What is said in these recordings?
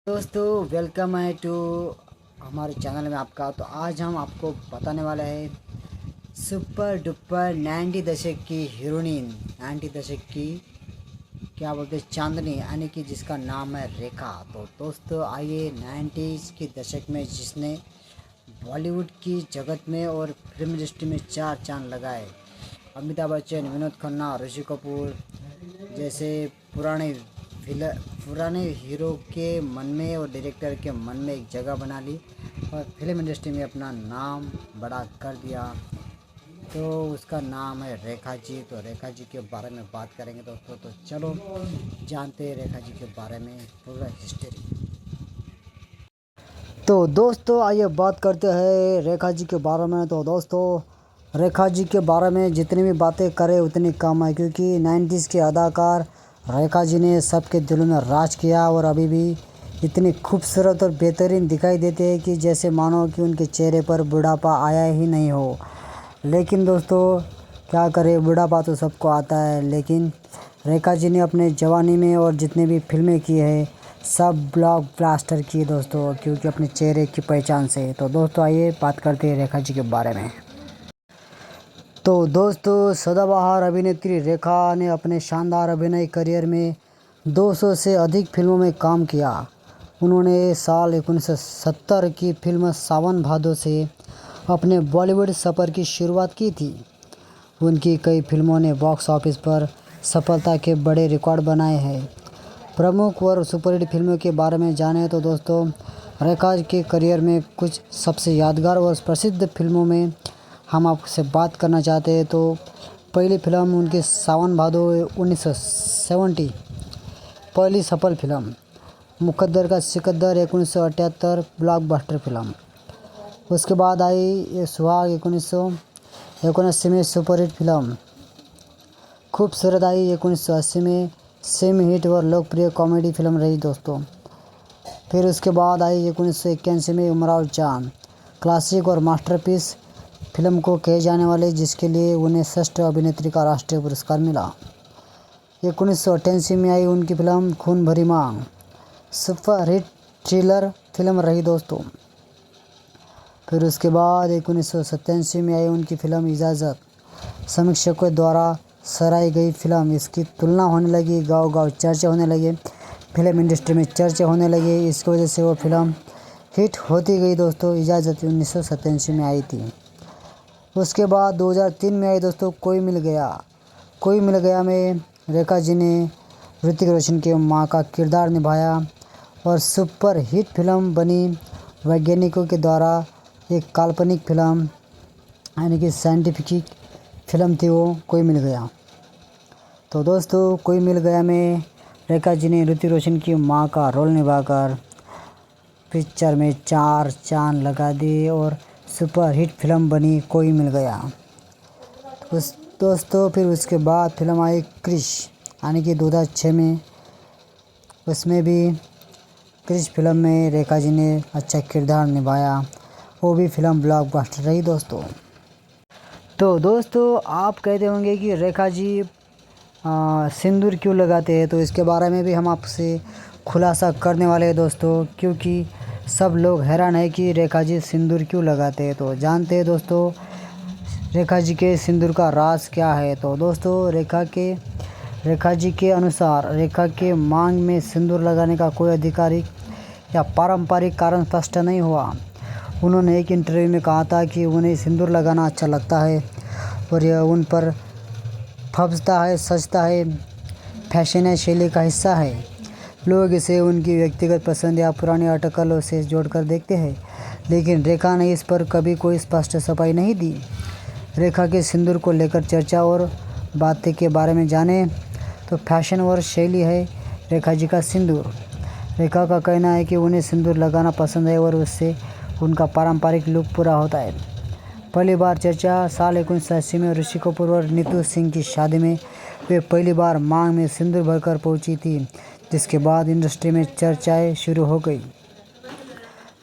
दोस्तों वेलकम है टू हमारे चैनल में आपका। तो आज हम आपको बताने वाले हैं सुपर डुपर 90 दशक की हीरोइन, 90 दशक की क्या बोलते हैं चांदनी, यानी कि जिसका नाम है रेखा। तो दोस्तों आइए 90s के दशक में जिसने बॉलीवुड की जगत में और फिल्म इंडस्ट्री में चार चांद लगाए, अमिताभ बच्चन, विनोद खन्ना, ऋषि कपूर जैसे पुराने पुराने हीरो के मन में और डायरेक्टर के मन में एक जगह बना ली और फिल्म इंडस्ट्री में अपना नाम बड़ा कर दिया। तो उसका नाम है रेखा जी। तो रेखा जी के बारे में बात करेंगे दोस्तों। तो चलो जानते हैं रेखा जी के बारे में पूरा हिस्ट्री। तो दोस्तों आइए बात करते हैं रेखा जी के बारे में। तो दोस्तों रेखा जी के बारे में जितनी भी बातें करें उतनी कम है, क्योंकि 90s के अदाकार रेखा जी ने सबके दिलों में राज किया और अभी भी इतनी खूबसूरत और बेहतरीन दिखाई देते हैं कि जैसे मानो कि उनके चेहरे पर बुढ़ापा आया ही नहीं हो। लेकिन दोस्तों क्या करें, बुढ़ापा तो सबको आता है, लेकिन रेखा जी ने अपने जवानी में और जितने भी फिल्में की है सब ब्लॉक ब्लास्टर की दोस्तों, क्योंकि अपने चेहरे की पहचान से। तो दोस्तों आइए बात करते हैं रेखा जी के बारे में। तो दोस्तों सदाबहार अभिनेत्री रेखा ने अपने शानदार अभिनय करियर में 200 से अधिक फिल्मों में काम किया। उन्होंने साल 1970 की फिल्म सावन भादो से अपने बॉलीवुड सफ़र की शुरुआत की थी। उनकी कई फिल्मों ने बॉक्स ऑफिस पर सफलता के बड़े रिकॉर्ड बनाए हैं। प्रमुख और सुपरहिट फिल्मों के बारे में जानें तो दोस्तों रेखा के करियर में कुछ सबसे यादगार और प्रसिद्ध फिल्मों में हम आपसे बात करना चाहते हैं। तो पहली फिल्म उनकी सावन भादो 1970, पहली सफल फिल्म। मुकद्दर का सिकंदर 1978 ब्लॉकबस्टर फिल्म। उसके बाद आई ये सुहाग 1979 में सुपरहिट फिल्म। खूबसूरत आई 1980 में सेमी हिट और लोकप्रिय कॉमेडी फिल्म रही दोस्तों। फिर उसके बाद आई 1981 में उमराव जान, क्लासिक और मास्टरपीस फिल्म को कहे जाने वाले, जिसके लिए उन्हें श्रेष्ठ अभिनेत्री का राष्ट्रीय पुरस्कार मिला। 1988 में आई उनकी फिल्म खून भरी मांग, सुपरहिट थ्रिलर फिल्म रही दोस्तों। फिर उसके बाद 1987 में आई उनकी फिल्म इजाज़त, समीक्षकों द्वारा सराही गई फिल्म। इसकी तुलना होने लगी, गांव गांव चर्चा होने लगे, फिल्म इंडस्ट्री में चर्चा होने लगी। इसकी वजह से वो फिल्म हिट होती गई दोस्तों। इजाज़त 1987 में आई थी। उसके बाद 2003 में आई दोस्तों कोई मिल गया। कोई मिल गया में रेखा जी ने ऋतिक रोशन के मां का किरदार निभाया और सुपर हिट फिल्म बनी। वैज्ञानिकों के द्वारा एक काल्पनिक फिल्म, यानी कि साइंटिफिक फिल्म थी वो कोई मिल गया। तो दोस्तों कोई मिल गया में रेखा जी ने ऋतिक रोशन की मां का रोल निभाकर पिक्चर में चार चांद लगा दिए और सुपर हिट फिल्म बनी कोई मिल गया। उस दोस्तों फिर उसके बाद फिल्म आई क्रिश, यानी कि 2006 में। उसमें भी क्रिश फिल्म में रेखा जी ने अच्छा किरदार निभाया, वो भी फिल्म ब्लॉकबस्टर रही दोस्तों। तो दोस्तों आप कहते होंगे कि रेखा जी सिंदूर क्यों लगाते हैं, तो इसके बारे में भी हम आपसे खुलासा करने वाले हैं दोस्तों, क्योंकि सब लोग हैरान है कि रेखा जी सिंदूर क्यों लगाते हैं। तो जानते हैं दोस्तों रेखा जी के सिंदूर का राज क्या है। तो दोस्तों रेखा जी के अनुसार रेखा के मांग में सिंदूर लगाने का कोई आधिकारिक या पारंपरिक कारण स्पष्ट नहीं हुआ। उन्होंने एक इंटरव्यू में कहा था कि उन्हें सिंदूर लगाना अच्छा लगता है और यह उन पर फबता है, सजता है, फैशन या शैली का हिस्सा है। लोग इसे उनकी व्यक्तिगत पसंद या पुरानी अटकलों से जोड़कर देखते हैं, लेकिन रेखा ने इस पर कभी कोई स्पष्ट सफाई नहीं दी। रेखा के सिंदूर को लेकर चर्चा और बातें के बारे में जाने तो फैशन और शैली है रेखा जी का सिंदूर। रेखा का कहना है कि उन्हें सिंदूर लगाना पसंद है और उससे उनका पारंपरिक लुक पूरा होता है। पहली बार चर्चा साल 1980 में ऋषि कपूर और नीतू सिंह की शादी में वे पहली बार मांग में सिंदूर भरकर पहुंची थी, जिसके बाद इंडस्ट्री में चर्चाएं शुरू हो गई।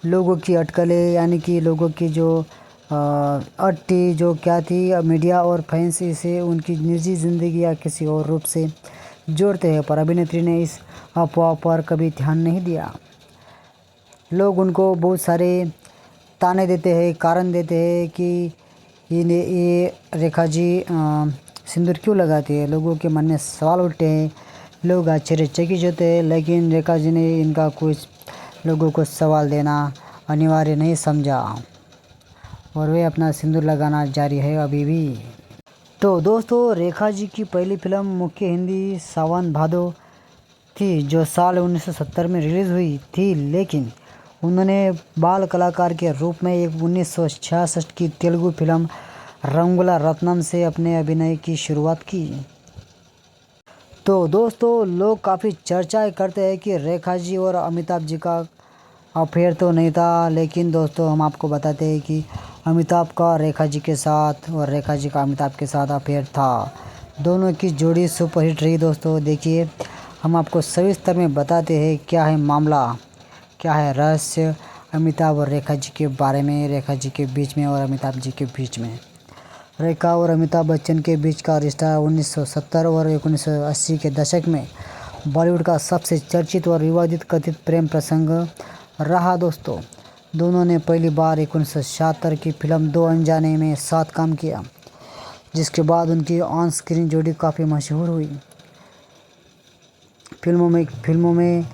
लोगों की अटकलें, यानी कि लोगों की जो अट्टी जो क्या थी, मीडिया और फैंस इसे उनकी निजी ज़िंदगी या किसी और रूप से जोड़ते हैं, पर अभिनेत्री ने इस अफवाह पर कभी ध्यान नहीं दिया। लोग उनको बहुत सारे ताने देते हैं, कारण देते हैं कि ये रेखा जी सिंदूर क्यों लगाती है। लोगों के मन में सवाल उठते हैं, लोग आश्चर्यचकित होते हैं, लेकिन रेखा जी ने इनका कुछ लोगों को सवाल देना अनिवार्य नहीं समझा और वे अपना सिंदूर लगाना जारी है अभी भी। तो दोस्तों, रेखा जी की पहली फिल्म मुख्य हिंदी सावन भादो थी, जो साल 1970 में रिलीज़ हुई थी, लेकिन उन्होंने बाल कलाकार के रूप में एक 1966 की तेलुगु फिल्म रंगुला रत्नम से अपने अभिनय की शुरुआत की। तो दोस्तों, लोग काफ़ी चर्चाएं करते हैं कि रेखा जी और अमिताभ जी का अफेयर तो नहीं था, लेकिन दोस्तों हम आपको बताते हैं कि अमिताभ का रेखा जी के साथ और रेखा जी का अमिताभ के साथ अफेयर था। दोनों की जोड़ी सुपरहिट रही। दोस्तों देखिए, हम आपको सविस्तर में बताते हैं क्या है मामला, क्या है रहस्य अमिताभ और रेखा जी के बारे में, रेखा जी के बीच में और अमिताभ जी के बीच में। रेखा और अमिताभ बच्चन के बीच का रिश्ता 1970 और 1980 के दशक में बॉलीवुड का सबसे चर्चित और विवादित कथित प्रेम प्रसंग रहा। दोस्तों, दोनों ने पहली बार 1976 की फिल्म दो अनजाने में साथ काम किया, जिसके बाद उनकी ऑन स्क्रीन जोड़ी काफ़ी मशहूर हुई। फिल्मों में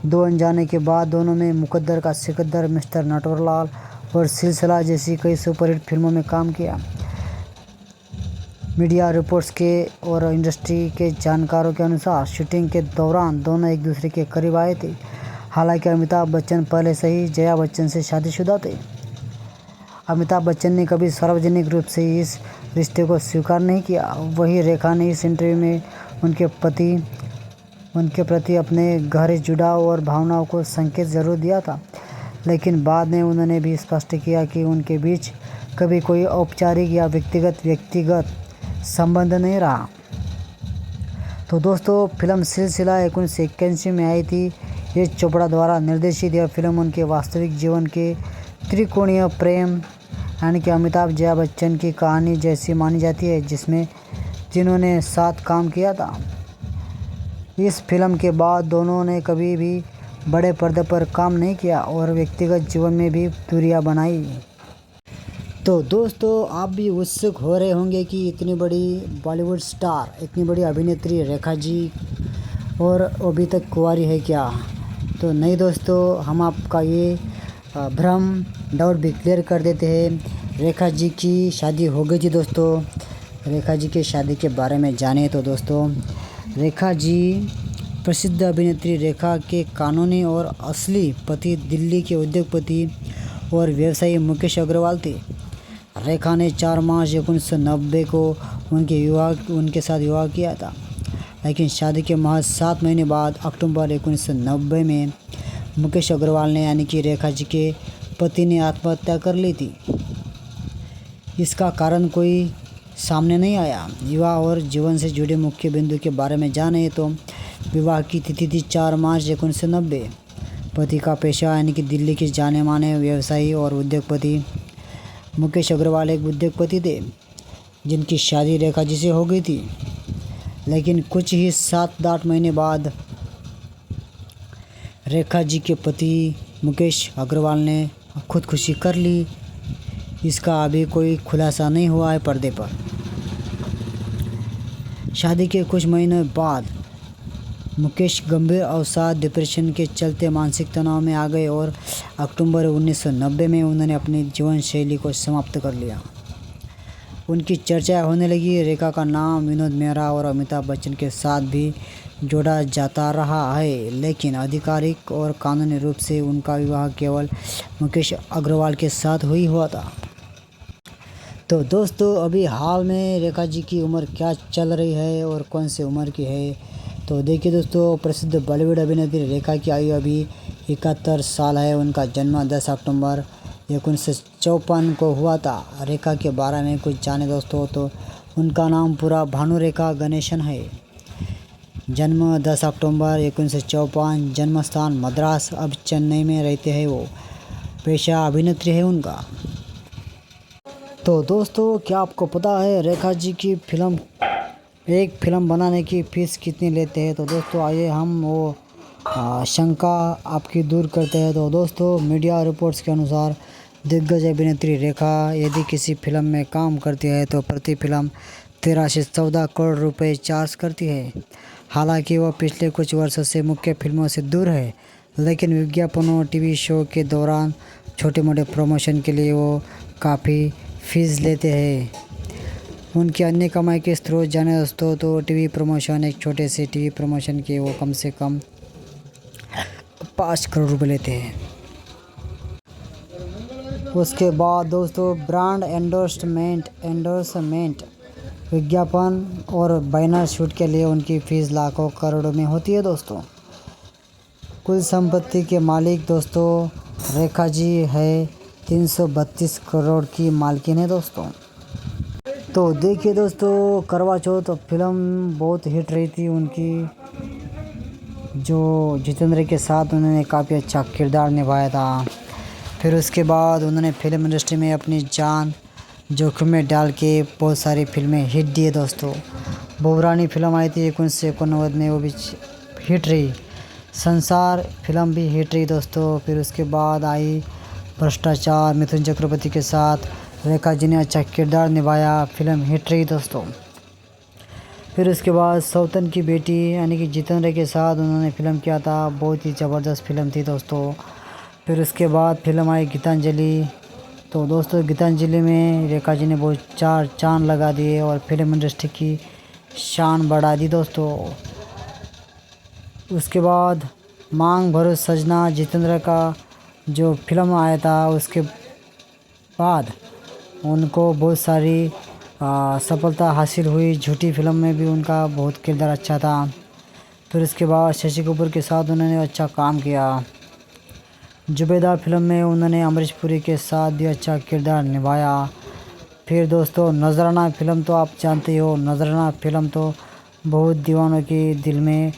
दो अनजाने के बाद दोनों ने मुकद्दर का सिकंदर, मिस्टर नटवरलाल और सिलसिला जैसी कई सुपरहिट फिल्मों में काम किया। मीडिया रिपोर्ट्स के और इंडस्ट्री के जानकारों के अनुसार शूटिंग के दौरान दोनों एक दूसरे के करीब आए थे। हालांकि अमिताभ बच्चन पहले से ही जया बच्चन से शादीशुदा थे। अमिताभ बच्चन ने कभी सार्वजनिक रूप से इस रिश्ते को स्वीकार नहीं किया। वहीं रेखा ने इस इंटरव्यू में उनके प्रति अपने गहरे जुड़ाव और भावनाओं को संकेत जरूर दिया था, लेकिन बाद में उन्होंने भी स्पष्ट किया कि उनके बीच कभी कोई औपचारिक या व्यक्तिगत संबंध नहीं रहा। तो दोस्तों, फिल्म सिलसिला 1981 में आई थी। ये चोपड़ा द्वारा निर्देशित यह फिल्म उनके वास्तविक जीवन के त्रिकोणीय प्रेम यानी कि अमिताभ जया बच्चन की कहानी जैसी मानी जाती है, जिन्होंने साथ काम किया था। इस फिल्म के बाद दोनों ने कभी भी बड़े पर्दे पर काम नहीं किया और व्यक्तिगत जीवन में भी दूरियां बनाई। तो दोस्तों, आप भी उत्सुक हो रहे होंगे कि इतनी बड़ी बॉलीवुड स्टार, इतनी बड़ी अभिनेत्री रेखा जी और अभी तक कुंवारी है क्या? तो नहीं दोस्तों, हम आपका ये भ्रम डाउट भी क्लियर कर देते हैं। रेखा जी की शादी हो गई थी। दोस्तों, रेखा जी की शादी के बारे में जाने तो दोस्तों, रेखा जी प्रसिद्ध अभिनेत्री रेखा के कानूनी और असली पति दिल्ली के उद्योगपति और व्यवसायी मुकेश अग्रवाल थे। रेखा ने 4 मार्च 1990 को उनके साथ विवाह किया था, लेकिन शादी के महज 7 महीने बाद अक्टूबर 1990 में मुकेश अग्रवाल ने यानी कि रेखा जी के पति ने आत्महत्या कर ली थी। इसका कारण कोई सामने नहीं आया। विवाह और जीवन से जुड़े मुख्य बिंदु के बारे में जाने तो विवाह की तिथि थी 4 मार्च 1990। पति का पेशा यानी कि दिल्ली के जाने माने व्यवसायी और उद्योगपति मुकेश अग्रवाल एक उद्योगपति थे, जिनकी शादी रेखा जी से हो गई थी। लेकिन कुछ ही 7-8 महीने बाद रेखा जी के पति मुकेश अग्रवाल ने खुदकुशी कर ली। इसका अभी कोई खुलासा नहीं हुआ है पर्दे पर। शादी के कुछ महीनों बाद मुकेश गंभीर अवसाद डिप्रेशन के चलते मानसिक तनाव में आ गए और अक्टूबर 1990 में उन्होंने अपनी जीवन शैली को समाप्त कर लिया। उनकी चर्चा होने लगी। रेखा का नाम विनोद मेहरा और अमिताभ बच्चन के साथ भी जोड़ा जाता रहा है, लेकिन आधिकारिक और कानूनी रूप से उनका विवाह केवल मुकेश अग्रवाल के साथ हुआ था। तो दोस्तों, अभी हाल में रेखा जी की उम्र क्या चल रही है और कौन सी उम्र की है? तो देखिए दोस्तों, प्रसिद्ध बॉलीवुड अभिनेत्री रेखा की आयु अभी 71 साल है। उनका जन्म 10 अक्टूबर 1954 को हुआ था। रेखा के बारे में कुछ जाने दोस्तों, तो उनका नाम पूरा भानुरेखा गणेशन है। जन्म 10 अक्टूबर 1954, जन्म स्थान मद्रास, अब चेन्नई में रहते हैं वो। पेशा अभिनेत्री है उनका। तो दोस्तों, क्या आपको पता है रेखा जी की एक फिल्म बनाने की फ़ीस कितनी लेते हैं? तो दोस्तों, आइए हम वो शंका आपकी दूर करते हैं। तो दोस्तों, मीडिया रिपोर्ट्स के अनुसार दिग्गज अभिनेत्री रेखा यदि किसी फिल्म में काम करती है तो प्रति फिल्म 13 से 14 करोड़ रुपए चार्ज करती है। हालांकि वह पिछले कुछ वर्षों से मुख्य फिल्मों से दूर है, लेकिन विज्ञापनों टीवी शो के दौरान छोटे मोटे प्रमोशन के लिए वो काफ़ी फीस लेते हैं। उनकी अन्य कमाई के स्रोत जाने दोस्तों तो टीवी प्रमोशन, एक छोटे से टीवी प्रमोशन के वो कम से कम 5 करोड़ रुपए लेते हैं। उसके बाद दोस्तों ब्रांड एंडोर्समेंट विज्ञापन और बैनर शूट के लिए उनकी फ़ीस लाखों करोड़ों में होती है दोस्तों। कुल संपत्ति के मालिक दोस्तों रेखा जी है, 332 करोड़ की मालकिन है दोस्तों। तो देखिए दोस्तों, करवा चौथ फिल्म बहुत हिट रही थी उनकी, जो जितेंद्र के साथ उन्होंने काफ़ी अच्छा किरदार निभाया था। फिर उसके बाद उन्होंने फिल्म इंडस्ट्री में अपनी जान जोखिम में डाल के बहुत सारी फिल्में हिट दिए दोस्तों। बहुरानी फिल्म आई थी 1991 में, वो भी हिट रही। संसार फिल्म भी हिट रही दोस्तों। फिर उसके बाद आई भ्रष्टाचार, मिथुन चक्रवर्ती के साथ रेखा जी ने अच्छा किरदार निभाया, फिल्म हिट रही दोस्तों। फिर उसके बाद सौतन की बेटी यानी कि जितेंद्र के साथ उन्होंने फिल्म किया था, बहुत ही ज़बरदस्त फिल्म थी दोस्तों। फिर उसके बाद फिल्म आई गीतांजलि। तो दोस्तों गीतांजलि में रेखा जी ने बहुत 4 चांद लगा दिए और फिल्म इंडस्ट्री की शान बढ़ा दी दोस्तों। उसके बाद मांग भरो सजना जितेंद्र का जो फिल्म आया था, उसके बाद उनको बहुत सारी सफलता हासिल हुई। झूठी फिल्म में भी उनका बहुत किरदार अच्छा था। फिर उसके बाद शशि कपूर के साथ उन्होंने अच्छा काम किया। जुबेदा फिल्म में उन्होंने अमरीश पुरी के साथ भी अच्छा किरदार निभाया। फिर दोस्तों नजराना फिल्म तो आप जानते हो, नजराना फिल्म तो बहुत दीवानों के दिल में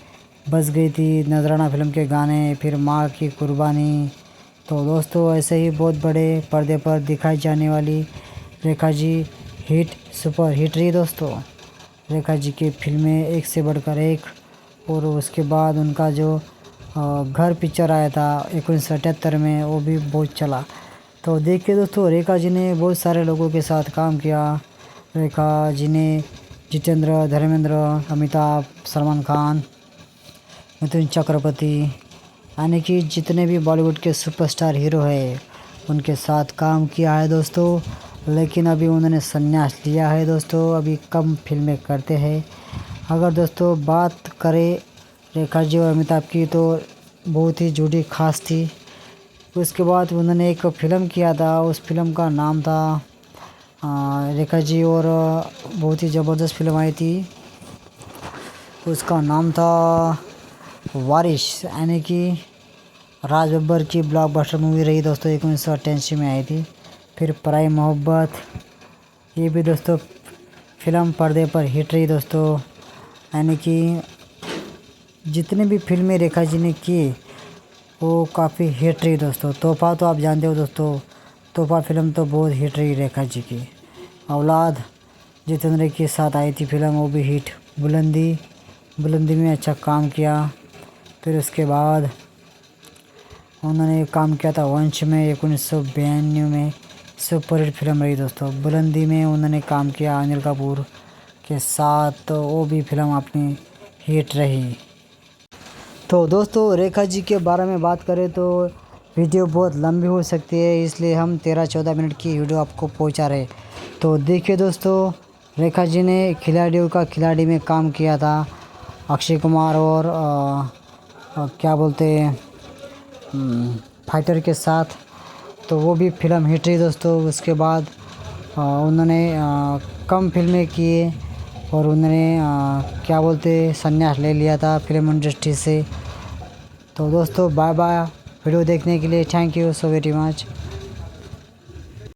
बस गई थी। नजराना फिल्म के गाने, फिर माँ की कुर्बानी। तो दोस्तों ऐसे ही बहुत बड़े पर्दे पर दिखाई जाने वाली रेखा जी सुपर हिट रही दोस्तों। रेखा जी की फिल्में एक से बढ़कर एक। और उसके बाद उनका जो घर पिक्चर आया था 1978 में, वो भी बहुत चला। तो देखिए दोस्तों, रेखा जी ने बहुत सारे लोगों के साथ काम किया। रेखा जी ने जितेंद्र, धर्मेंद्र, अमिताभ, सलमान खान, मिथुन चक्रवर्ती यानी कि जितने भी बॉलीवुड के सुपरस्टार हीरो हैं उनके साथ काम किया है दोस्तों। लेकिन अभी उन्होंने संन्यास लिया है दोस्तों, अभी कम फिल्में करते हैं। अगर दोस्तों बात करें रेखा जी और अमिताभ की तो बहुत ही जुड़ी खास थी। उसके बाद उन्होंने एक फ़िल्म किया था, उस फिल्म का नाम था रेखा जी और बहुत ही ज़बरदस्त फिल्म आई थी, उसका नाम था वारिस यानी कि राज बब्बर की ब्लॉकबस्टर मूवी रही दोस्तों, 1988 में आई थी। फिर पराई मोहब्बत, ये भी दोस्तों फिल्म पर्दे पर हिट रही दोस्तों। यानी कि जितने भी फिल्में रेखा जी ने की वो काफ़ी हिट रही दोस्तों। तोहफा तो आप जानते हो दोस्तों, तोहफा फिल्म तो बहुत हिट रही रेखा जी की। औलाद जितेंद्र के साथ आई थी फिल्म, वो भी हिट। बुलंदी में अच्छा काम किया। फिर उसके बाद उन्होंने काम किया था वंश में 1992 में, सुपर हिट फिल्म रही दोस्तों। बुलंदी में उन्होंने काम किया अनिल कपूर के साथ, तो वो भी फिल्म अपनी हिट रही। तो दोस्तों रेखा जी के बारे में बात करें तो वीडियो बहुत लंबी हो सकती है, इसलिए हम 13-14 मिनट की वीडियो आपको पहुंचा रहे। तो देखिए दोस्तों, रेखा जी ने खिलाड़ियों का खिलाड़ी में काम किया था अक्षय कुमार और क्या बोलते हैं फाइटर के साथ, तो वो भी फिल्म हिट रही दोस्तों। उसके बाद उन्होंने कम फिल्में किए और उन्होंने क्या बोलते संन्यास ले लिया था फिल्म इंडस्ट्री से। तो दोस्तों बाय बाय, वीडियो देखने के लिए thank you so very much.